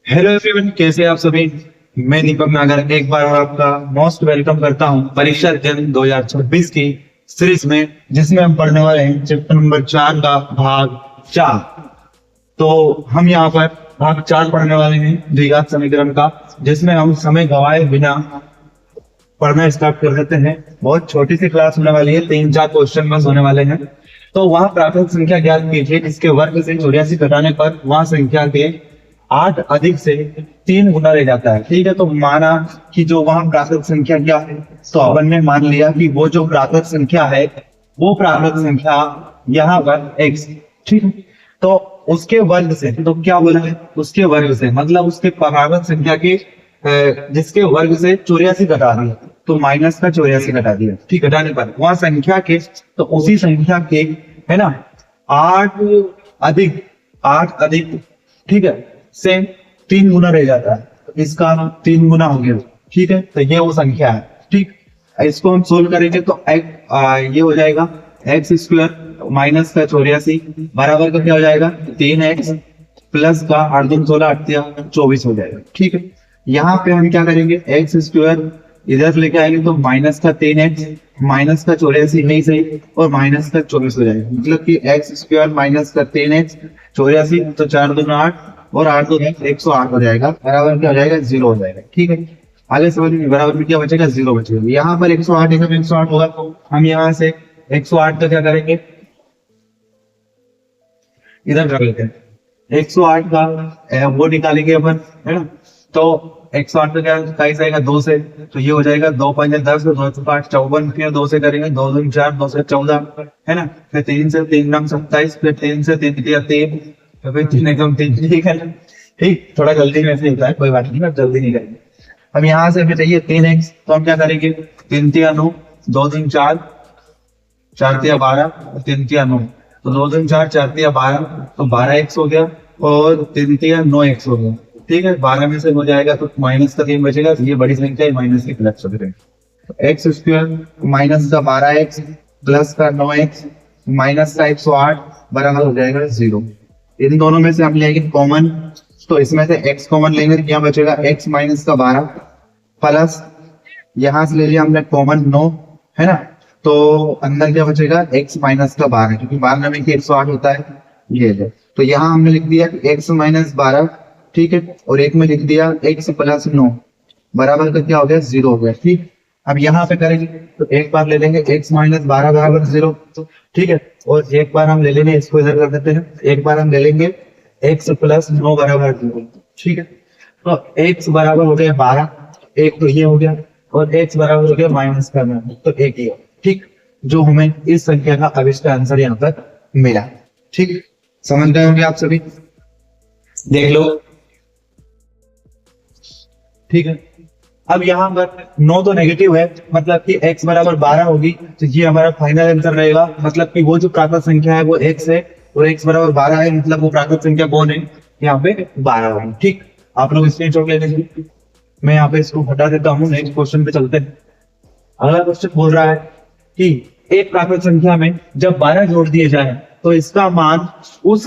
Hello everyone, कैसे हैं आप सभी। मैं दीपक नागर एक बार और आपका मोस्ट वेलकम करता हूं परीक्षा जन 2026 की सीरीज में, जिसमें हम पढ़ने वाले हैं चैप्टर नंबर 4 का भाग 4। तो हम यहाँ पर भाग 4 पढ़ने वाले हैं द्विघात समीकरण का, जिसमें हम समय गवाए बिना पढ़ना स्टार्ट कर देते हैं। बहुत छोटी सी क्लास होने वाली है, 3-4 क्वेश्चन बस होने वाले हैं। तो वहां प्राकृत संख्या ज्ञात कीजिए जिसके वर्ग से 84 घटाने पर वहां संख्या के 8 अधिक से 3 गुना रह जाता है। ठीक है, तो माना कि जो वहां प्राकृत संख्या क्या है, तो अपन ने मान लिया कि वो जो प्राकृत संख्या है वो प्राकृत संख्या यहाँ पर x। ठीक है, तो उसके वर्ग से, तो क्या बोला है, उसके वर्ग से मतलब उसके प्राकृत संख्या के जिसके वर्ग से 84 घटा दिया, तो माइनस का 84 घटा दिया। ठीक, घटाने पर वहां संख्या के, तो उसी संख्या के है ना 8 अधिक 8 अधिक, ठीक है, से 3 गुना रह जाता है, तो इसका 3 गुना हो गया। ठीक है, तो ये वो संख्या है। ठीक, इसको हम सोल्व करेंगे तो ये हो जाएगा एक्स स्क्वायर माइनस का 84 बराबर का क्या हो जाएगा 3x प्लस का 8 दूनी 16 8 24 हो जाएगा। ठीक है, यहाँ पे हम क्या करेंगे, एक्स स्क्वायर इधर लेके आएंगे तो माइनस का 3x माइनस का 84 नहीं सही और माइनस का 24 हो जाएगा। मतलब कि एक्स स्क्वायर माइनस का 3x 84, तो 4 दूना 8 और 8 दूना 108 हो जाएगा, बराबर क्या हो जाएगा 0 हो जाएगा। ठीक है, आगे समझ में, बराबर में क्या बचेगा 0 बचेगा। यहाँ पर 108 108 होगा, तो हम यहाँ से 108 का क्या करेंगे, इधर कर लेते हैं 108 का वो निकालेंगे अपन, है ना। तो 108 का क्या काइस आएगा 2 से, तो ये हो जाएगा 2 5 10 2 5 54, फिर 2 से करेंगे 2 2 4 2 से 14, है ना। फिर 3 से 3 नम 27, फिर 3 से 3 3, फिर 3 एकदम 3। ठीक है ना, ठीक, थोड़ा जल्दी में से होता है, कोई बात नहीं, अब जल्दी नहीं करेंगे। अब यहाँ से फिर चाहिए 3x, तो हम क्या करेंगे 3 3 9 2 3 4 4 3 12 3 3 9, तो 2 3 4 4 3 12, तो 12x हो गया और 3 3 9x हो गया। ठीक है, 12 में से हो जाएगा तो माइनस का 3 बचेगा, तो ये बड़ी संख्या है, माइनस की प्लस हो जाएगा। एक्स स्क्वायर माइनस का 12x प्लस का 9x माइनस का 108 बराबर हो जाएगा 0। इन दोनों में से हम लेंगे कॉमन, तो इसमें से x कॉमन लेंगे तो क्या बचेगा x माइनस का 12 प्लस यहां से ले लिया हमने कॉमन 9, है ना। तो अंदर क्या बचेगा x माइनस का 12, क्योंकि 12 में 108 होता है, ये है। तो यहाँ हमने लिख दिया x माइनस 12, ठीक है, और एक में लिख दिया x प्लस 9 बराबर का क्या हो गया 0 हो गया। ठीक, अब यहाँ पे करेंगे तो एक बार ले लेंगे x माइनस 12 बराबर 0, ठीक है, और एक बार हम ले लेंगे, इसको इधर कर देते हैं, एक बार हम ले लेंगे x प्लस 9 बराबर 0। ठीक है, तो x बराबर हो गया 12, एक तो ये हो गया, और x बराबर हो गया माइनस का 9, तो एक ही हो। ठीक, जो हमें इस संख्या का अभिष्ट आंसर यहाँ पर मिला। ठीक, समझ गए होंगे आप सभी, देख लो। ठीक है, अब यहाँ पर 9 तो नेगेटिव है, मतलब कि x बराबर 12 होगी, तो ये हमारा फाइनल आंसर रहेगा। मतलब कि वो जो प्राकृत संख्या है वो x है और x बराबर 12 है, मतलब वो प्राकृत संख्या कौन है, यहाँ पे 12 है। ठीक, आप लोग स्क्रीनशॉट ले लीजिए, मैं यहाँ पे इसको हटा देता हूँ, नेक्स्ट क्वेश्चन पे चलते हैं। अगला क्वेश्चन बोल रहा है कि एक प्राकृत संख्या में जब 12 जोड़ दिए जाए तो इसका मान उस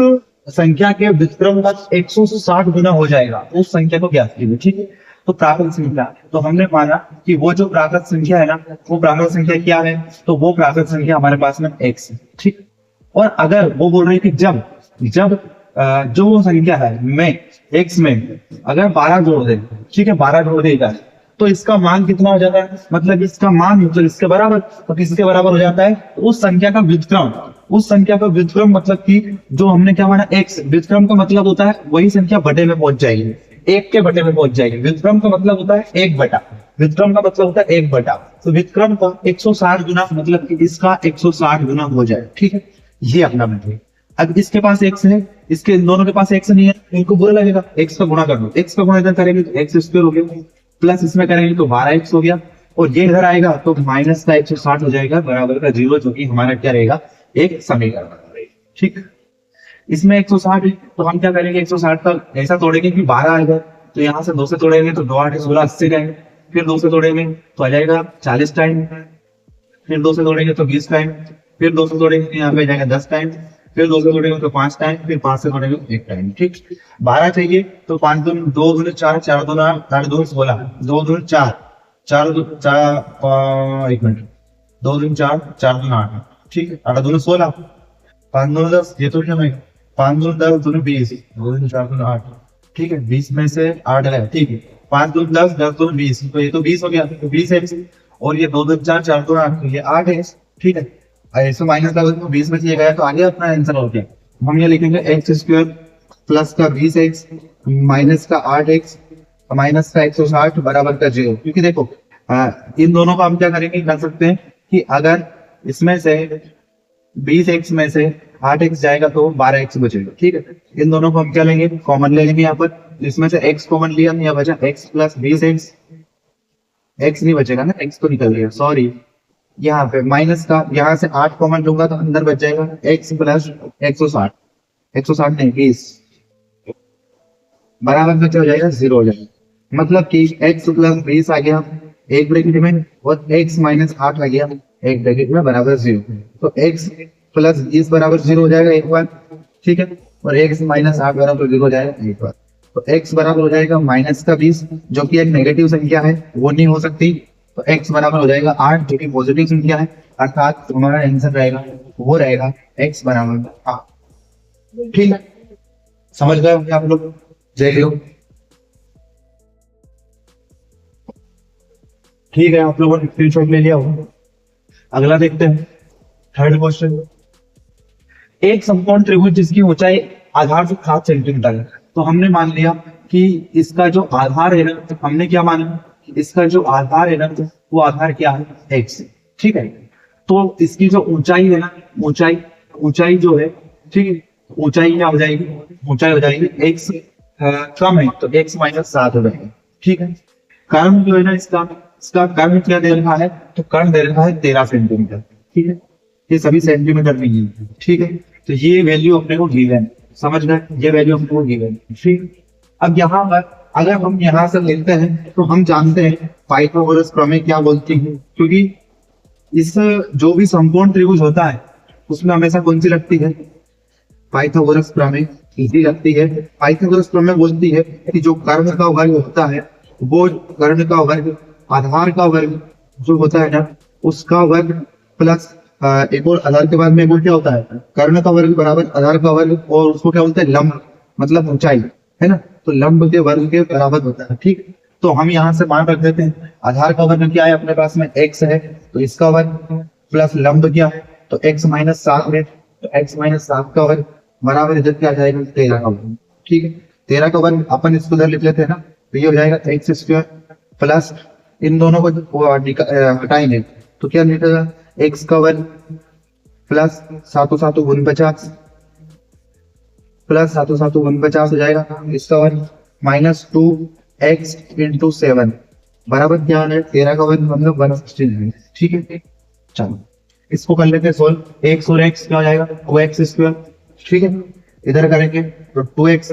संख्या के व्युत्क्रम का 160 गुना हो जाएगा, उस संख्या को ज्ञात कीजिए। ठीक है, तो प्राकृत संख्या, तो हमने माना कि वो जो प्राकृत संख्या है ना, वो प्राकृत संख्या क्या है, तो वो प्राकृत संख्या हमारे पास में x है। ठीक, और अगर वो बोल रही थी जब जब जो वो संख्या है में x में अगर 12 जोड़ दे, ठीक है, 12 जोड़ देगा तो इसका मान कितना हो जाता है, मतलब इसका मान मतलब इसके बराबर, तो किसके बराबर हो जाता है, तो उस संख्या का व्युत्क्रम, उस संख्या का व्युत्क्रम, मतलब कि जो हमने क्या माना x, व्युत्क्रम का मतलब होता है वही संख्या बटे में पहुंच जाएगी, एक के बटे में पहुंच जाएगी। व्युत्क्रम का मतलब होता है 1 बटा, व्युत्क्रम का मतलब होता है 1 बटा, तो व्युत्क्रम का 160 गुना, मतलब कि इसका 160 गुना हो जाए। ठीक है, ये अपना मतलब। अब इसके पास x है, इसके इन दोनों के पास x नहीं है, इनको बुरा लगेगा, x का गुणा कर दो, x का गुणा इधर करेंगे तो x स्क्वायर हो गया, प्लस इसमें करेंगे तो 12x हो गया, और ये इधर आएगा तो माइनस का 160 हो जाएगा बराबर का 0, जो कि हमारा क्या रहेगा, एक समीकरण। ठीक, इसमें 160 है, तो हम क्या करेंगे 160 का ऐसा तोड़ेंगे कि 12 आएगा, तो यहाँ से 2 से तोड़ेंगे तो 2 8 16 80 जाएंगे, फिर 2 से तोड़ेंगे तो आ जाएगा 40 टाइम, फिर 2 से तोड़ेंगे तो 20 टाइम, फिर 2 से तोड़ेंगे तो यहाँ पे जाएगा 10 टाइम, फिर 2 से तोड़ेंगे तो 5 टाइम, फिर 5 से तोड़ेंगे तो 1 टाइम। ठीक, 12 चाहिए तो 5 दूनी 2 दूनी 4, 4 दूनी 8, 8 दूनी 16, 2 दूनी 4, 4 दूनी 4, 1 मिनट, 2 दूनी 4, 4 दूनी 8, ठीक है, 8 दूनी 16, 5 दूनी 10, ये तो क्या मैं 5 दूनी 10 दूनी 20, 2 दूनी 4 दूनी 8, ठीक है, 20 में से 8 गया, ठीक है, 5 दूनी 10, 10 दूनी 20, तो ये तो 20 हो गया, तो 20 है, और ये 2 दूनी 4, 4 दूनी 8, ये 8 है, ठीक है। ऐसे माइनस का 20 में से ये गया तो आगे अपना आंसर हो गया। हम ये लिखेंगे एक्स स्क्वायर प्लस का 20x माइनस का 8x माइनस का 160 बराबर का 0, क्योंकि देखो इन दोनों को हम क्या करेंगे, कर सकते हैं कि अगर इसमें से 20x में से 8x जाएगा तो 12x बचेगा, ठीक है। इन दोनों को हम क्या लेंगे, कॉमन ले लेंगे यहाँ पर, इसमें से x कॉमन लिया, यहाँ बचा x प्लस 20x, x नहीं बचेगा ना, x तो निकल गया, सॉरी, यहाँ पे माइनस का, यहाँ से 8 कॉमन लूंगा तो अंदर बच जाएगा x प्लस 160, 160 नहीं 20 बराबर में क्या हो जाएगा, 0 हो जाएगा। मतलब कि x प्लस 20 आ गया एक ब्रैकेट में, और x माइनस 8 आ गया एक ब्रैकेट में, बराबर 0। तो x प्लस 20 बराबर 0 हो जाएगा एक बार, ठीक है, और x माइनस 8 बराबर 0 हो जाएगा एक बार। तो x बराबर हो जाएगा माइनस का 20, जो कि एक नेगेटिव संख्या है, वो नहीं हो सकती, तो x बराबर हो जाएगा 8, जो कि पॉजिटिव संख्या है, अर्थात हमारा आंसर रहेगा वो रहेगा x बराबर 8। ठीक है, समझ गए होंगे आप लोग, जय हिंद। ठीक है, आप लोगों ने स्क्रीनशॉट ले लिया होगा। अगला देखते हैं, थर्ड क्वेश्चन। एक समकोण त्रिभुज जिसकी ऊंचाई आधार से 7 सेंटीमीटर है, तो हमने मान लिया कि इसका जो आधार है ना, हमने क्या माना, इसका जो आधार है ना, वो आधार क्या है, x, ठीक है। तो इसकी जो ऊंचाई है ना, ऊंचाई जो है, ठीक है, ऊंचाई क्या हो जाएगी, ऊंचाई हो जाएगी x कम है तो x माइनस 7 हो जाएगा, ठीक है। कर्म जो है ना, इसका कर्म क्या दे रखा है, तो कर्म दे रखा है 13 सेंटीमीटर, ठीक है, ये सभी सेंटीमीटर में ही है, ठीक है। तो ये वैल्यू अपने को गिवन, समझ गए, ये वैल्यू अपने को गिवन, ठीक। अब यहाँ पर अगर हम यहाँ से लेते हैं तो हम जानते हैं पाइथागोरस प्रमेय क्या बोलती है, क्योंकि इस जो भी समकोण त्रिभुज होता है उसमें हमेशा कौन सी लगती है, पाइथागोरस प्रमेय इजी लगती है। पाइथागोरस प्रमेय बोलती है कि जो कर्ण का वर्ग होता है, वो कर्ण का वर्ग आधार का वर्ग जो होता है ना, उसका वर्ग प्लस एक और आधार के बाद में एक और क्या होता है, कर्ण का वर्ग बराबर आधार का वर्ग, और उसको क्या बोलते हैं, लंब, मतलब ऊंचाई, है ना, तो लंब के वर्ग के बराबर होता है, ठीक। तो हम यहाँ से मान रख देते हैं, आधार का वर्ग क्या है अपने पास में, x है, तो इसका वर्ग प्लस लंब क्या है, तो x माइनस 7 है, तो x माइनस 7 का वर्ग बराबर इधर क्या आ जाएगा, 13 का वर्ग, ठीक है। 13 का वर्ग अपन इसको इधर लिख लेते हैं ना, तो ये हो जाएगा x स्क्वायर प्लस इन दोनों को हटाएंगे तो क्या निकलेगा, x का वर्ग प्लस 7 7 49 प्लस 7 7 49 हो जाएगा, इसका वर्ग माइनस 2x इंटू 7 बराबर क्या है, 13 का वर्ग मतलब 169, ठीक है। चलो इसको कर लेते हैं सोल्व, x और x क्या हो जाएगा, 2x स्क्वायर, ठीक है। इधर करेंगे तो 2x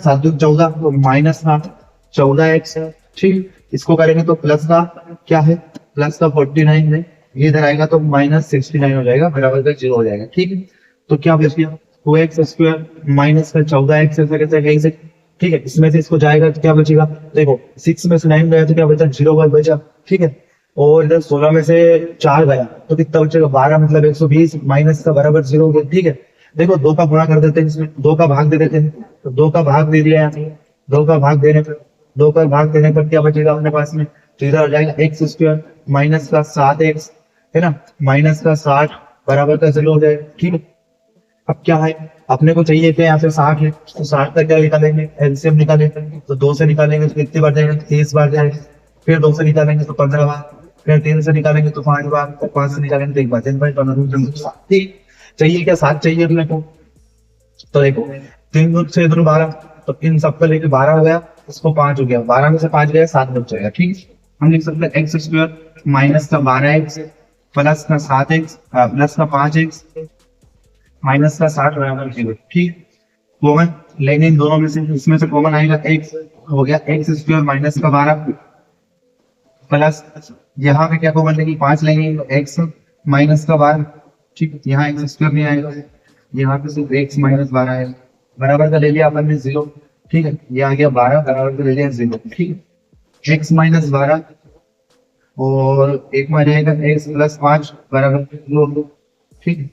7 14 तो माइनस 14x, ठीक। इसको करेंगे तो प्लस का क्या है, प्लस का 49 है, ये इधर आएगा तो माइनस 69 हो जाएगा, बराबर का 0 हो जाएगा, ठीक है। तो क्या बच गया, 2x स्क्वायर माइनस का 14x, ऐसा कैसे, ठीक है। इसमें से इसको जाएगा तो क्या बचेगा, देखो 6 में से 9 गया तो क्या बचा, 0 बचा, ठीक है। और इधर 16 में से 4 गया तो कितना बचेगा, 12, मतलब 120 माइनस का बराबर 0 हो गया, ठीक है। देखो 2 का गुणा कर देते हैं, इसमें 2 का भाग दे देते हैं, तो 2 का भाग दे दिया यहाँ पे, 2 का भाग देने पर क्या बचेगा अपने पास में, तो इधर हो जाएगा x स्क्वायर माइनस का 7x, है ना, माइनस का 60 बराबर का 0 हो जाएगा, ठीक है। अब क्या है, अपने को चाहिए थे यहाँ से 60 है, तो 60 का क्या निकालेंगे, एलसीएम निकालेंगे, तो 2 से निकालेंगे तो कितनी बार जाएगा, 30 बार जाएगा, फिर 2 से निकालेंगे तो 15 बार, फिर 3 से निकालेंगे तो 5 बार, और 5 से निकालेंगे तो 1 बार, 3 चाहिए क्या, 7 चाहिए अपने को। तो देखो 3 से 12, तो इन सबका लेके 12 हो गया, इसको 5 हो गया, 12 में से 5 गया, 7 बच जाएगा, ठीक। हम लिख सकते हैं एक्स स्क्वायर माइनस का 12x प्लस का 7x प्लस का 5x माइनस का 60 बराबर 0, ठीक। कॉमन लेंगे इन दोनों में से, इसमें से कॉमन आएगा x, हो गया एक्स स्क्वायर माइनस का 12 प्लस यहाँ पे क्या कॉमन लेंगे, 5 लेंगे तो x माइनस का 12, ठीक। यहाँ एक्स स्क्वायर नहीं आएगा, यहाँ पे सिर्फ x माइनस 12 है, बराबर का ले लिया अपन ने 0, ठीक है। ये आ गया 12, बराबर का ले लिया 0, ठीक है। x माइनस 12 और एक में जाएगा x प्लस 5 बराबर 0, ठीक है।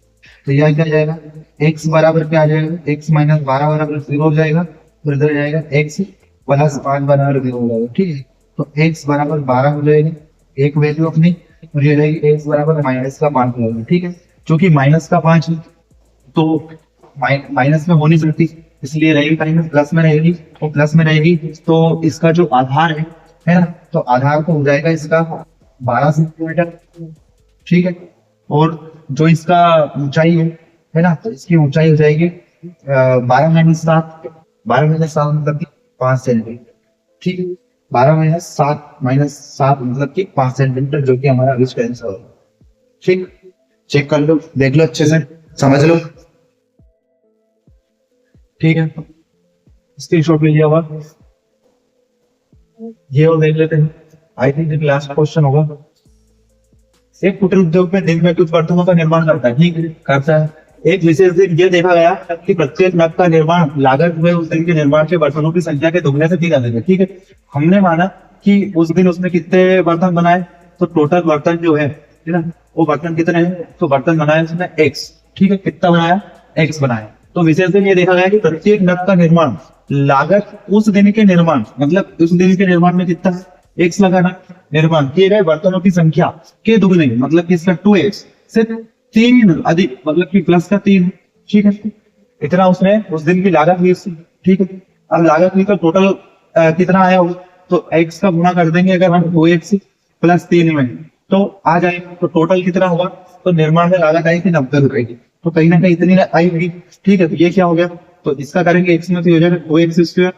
तो यह क्या जाएगा, x बराबर क्या आ जाएगा, x माइनस 12 बराबर 0 हो जाएगा, फिर इधर जाएगा x प्लस 5 बराबर 0 हो जाएगा, ठीक है। तो x बराबर 12 हो जाएगी एक वैल्यू अपनी, और ये रहेगी x बराबर माइनस का 5 हो जाएगा, ठीक है। क्योंकि माइनस का 5 तो माइनस में हो नहीं सकती, इसलिए रहेगी माइनस, प्लस में रहेगी, और प्लस में रहेगी तो इसका जो आधार है ना, तो आधार तो हो जाएगा इसका 12 सेंटीमीटर, ठीक है। और जो इसका ऊंचाई है ना, तो इसकी ऊंचाई हो जाएगी 12 माइनस 7, 12 माइनस 7 मतलब कि 5 सेंटीमीटर, ठीक है। 12 माइनस 7 मतलब कि 5 सेंटीमीटर, जो कि हमारा इसका आंसर होगा, ठीक। चेक कर लो, देख लो अच्छे से, समझ लो, ठीक है। स्क्रीनशॉट ले लिया हुआ, ये और देख लेते हैं। आई थिंक लास्ट क्वेश्चन होगा। एक कुटीर उद्योग में दिन में कुछ बर्तनों का निर्माण करता है, ठीक करता है। एक विशेष दिन ये देखा गया कि प्रत्येक नग का निर्माण लागत हुए उस दिन के निर्माण के बर्तनों की संख्या के दुगने से 3 अधिक है, ठीक है। हमने माना कि उस दिन उसने कितने बर्तन बनाए, तो टोटल बर्तन जो है ना, वो बर्तन कितने हैं, तो बर्तन बनाए उसने x, ठीक है। कितना बनाया, x बनाया। तो विशेष दिन ये देखा गया कि प्रत्येक नग का निर्माण लागत उस दिन के निर्माण, मतलब उस दिन के निर्माण में कितना x लगाना, निर्माण किए गए बर्तनों की संख्या के दुगने, मतलब कि इसका 2x से 3 अधिक, मतलब कि प्लस का 3, ठीक है। इतना उसने उस दिन की लागत हुई, ठीक है। अब लागत हुई तो टोटल कितना आया होगा, तो x का गुणा कर देंगे अगर हम 2x प्लस 3 में, तो आ जाएगा। तो टोटल कितना होगा, तो निर्माण में लागत आई थी 90 रुपए की, तो कहीं ना कहीं इतनी आई होगी, ठीक है। तो ये क्या हो गया, तो इसका करेंगे x में, तो हो जाएगा 2x स्क्वायर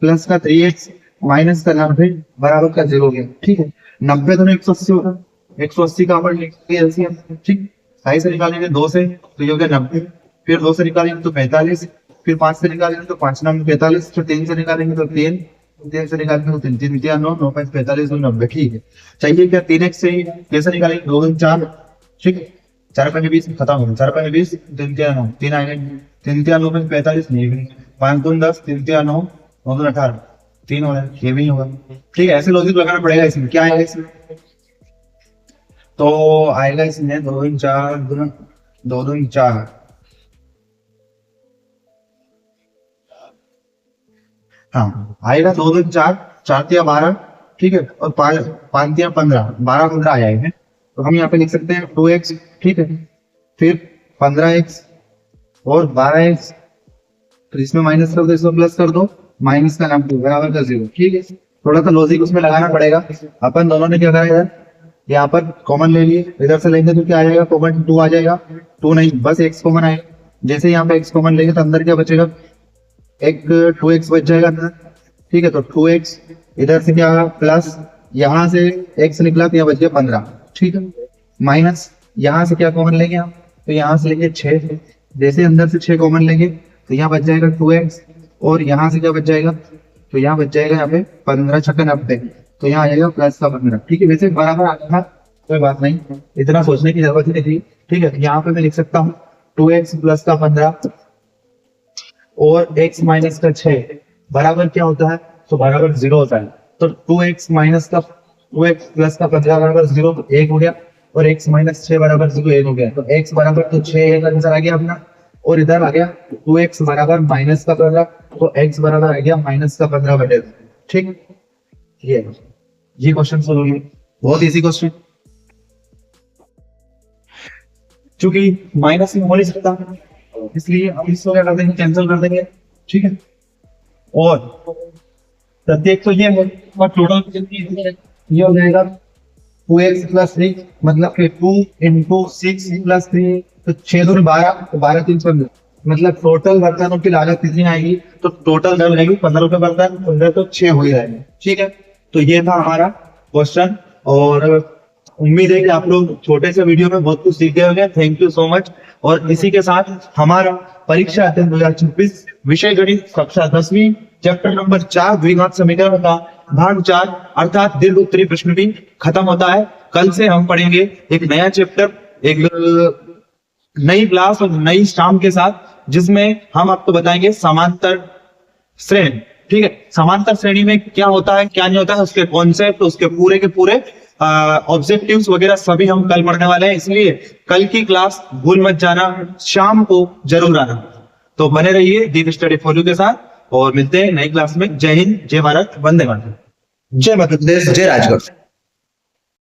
प्लस का 3x माइनस का 90 बराबर का 0 हो गया, ठीक है। 90 तो 180 होगा, 180 का अपन लिखेंगे एलसीएम, ठीक। 2 से निकालेंगे 2 से, तो ये हो गया 90, फिर 2 से निकालेंगे तो 45, फिर 5 से निकालेंगे तो 5 9 45, फिर 3 से निकालेंगे तो 3 से निकालेंगे तो 3 3 3 9 9 5 45 90, ठीक है। चाहिए क्या, 3x से कैसे निकालेंगे, 2 2 4, ठीक है। 4 5 20 खत्म हो गया, 4 5 20 3 3 9 3 आएगा, 3 3 9 45 नहीं, 5 2 10 3 3 9 9 2 18 3 हो रहा है, ये भी नहीं होगा, ठीक है। ऐसे लॉजिक लगाना पड़ेगा इसमें, क्या आएगा इसमें, तो आएगा इसमें 2 2 4 2 2 4, हाँ आएगा 2 2 4 4 3 12, ठीक है। और 5 5 3 15 12 15 आ जाएंगे, तो हम यहाँ पे लिख सकते हैं 2x, ठीक है। फिर 15x और 12x, तो इसमें माइनस कर दो, इसमें प्लस कर दो, माइनस का 90 बराबर का 0, ठीक है। थोड़ा सा लॉजिक उसमें लगाना पड़ेगा। अपन दोनों ने क्या करा इधर, यहाँ पर कॉमन ले लिए, इधर से लेंगे तो क्या आ जाएगा, कॉमन 2 आ जाएगा, 2 नहीं बस x कॉमन आएगा। जैसे यहाँ पे x कॉमन लेंगे तो अंदर क्या बचेगा, एक 2x बच जाएगा अंदर, ठीक है। तो 2x इधर से क्या प्लस, यहाँ से x निकला तो यहाँ बच गया 15, ठीक है। माइनस यहाँ से क्या कॉमन लेंगे हम, तो यहाँ से लेंगे 6, जैसे अंदर से 6 कॉमन लेंगे तो यहाँ बच जाएगा 2x, और यहाँ से क्या बच जाएगा, तो यहाँ बच जाएगा यहाँ पे 15 छक्का 90, तो यहाँ आ जाएगा प्लस का 15, ठीक है। वैसे बराबर आ था, कोई बात नहीं, इतना सोचने की जरूरत नहीं थी, ठीक है। यहाँ पे मैं लिख सकता हूँ 2x प्लस का 15 और x माइनस का 6 बराबर क्या होता है, तो बराबर 0 होता है। तो 2x माइनस का 2x प्लस का 15 बराबर 0, तो 1 हो गया, और x माइनस 6 बराबर 0 1 हो गया, तो x बराबर तो 6 एक आंसर आ गया अपना, और इधर आ गया 2x बराबर माइनस का 15, तो x बराबर आ गया माइनस का 15 बटे, ठीक। ये क्वेश्चन सोल्व हो गया, बहुत इजी क्वेश्चन, क्योंकि माइनस में हो नहीं सकता, इसलिए हम इसको क्या कर देंगे, कैंसिल कर देंगे, ठीक है। और प्रत्येक तो ये है, और टोटल ये हो जाएगा 2x प्लस 3, मतलब कि 2 इंटू 6 प्लस 3, तो 6 2 12, तो 12 3 15, मतलब टोटल बर्तनों की लागत कितनी आएगी, तो टोटल दर रहेगी 15 रुपए बर्तन, 15 तो 6 हो ही जाएंगे, ठीक है। तो ये था हमारा क्वेश्चन, और उम्मीद है कि आप लोग छोटे से वीडियो में बहुत कुछ सीख गए होंगे। Thank you so much. और इसी के साथ हमारा परीक्षा अध्ययन 2026 विषय गणित कक्षा 10वीं चैप्टर नंबर 4 द्विघात समीकरण का भाग 4 अर्थात दीर्घ उत्तरीय प्रश्न भी खत्म होता है। कल से हम पढ़ेंगे एक नया चैप्टर, एक नई क्लास और नई शाम के साथ, जिसमें हम आपको बताएंगे समांतर श्रेणी। ठीक है, समांतर श्रेणी में क्या होता है क्या नहीं होता है, उसके कॉन्सेप्ट, उसके पूरे के पूरे ऑब्जेक्टिव्स वगैरह सभी हम कल पढ़ने वाले हैं। इसलिए कल की क्लास भूल मत जाना, शाम को जरूर आना। तो बने रहिए दीप स्टडी फॉर यू के साथ और मिलते हैं नई क्लास में। जय हिंद, जय भारत, वंदे मातरम। जय मध्य प्रदेश, जय राजगढ़।